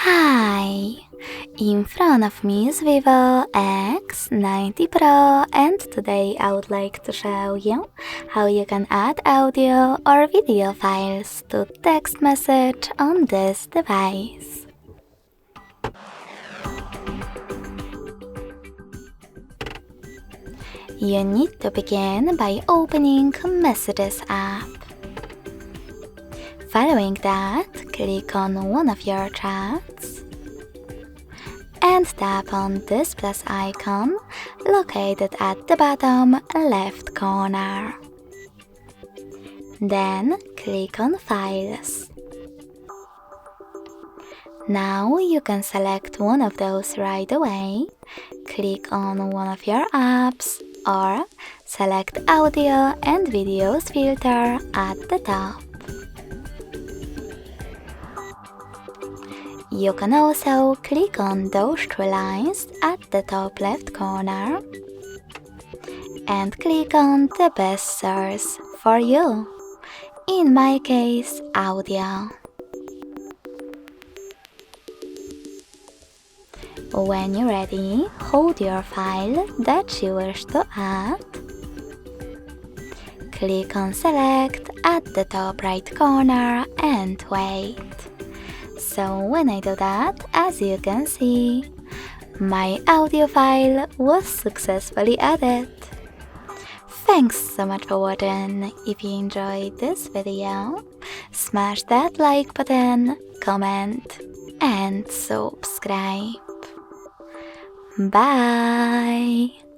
Hi! In front of me is VIVO X90 Pro, and today I would like to show you how you can add audio or video files to text message on this device. You need to begin by opening Messages app. Following that, click on one of your chats and tap on this plus icon located at the bottom left corner. Then click on Files. Now you can select one of those right away, click on one of your apps, or select Audio and Videos filter at the top. You can also click on those three lines at the top left corner and click on the best source for you, in my case, audio. When you're ready, hold your file that you wish to add, click on Select at the top right corner and wait. So when I do that, as you can see, my audio file was successfully added. Thanks so much for watching. If you enjoyed this video, smash that like button, comment and subscribe. Bye!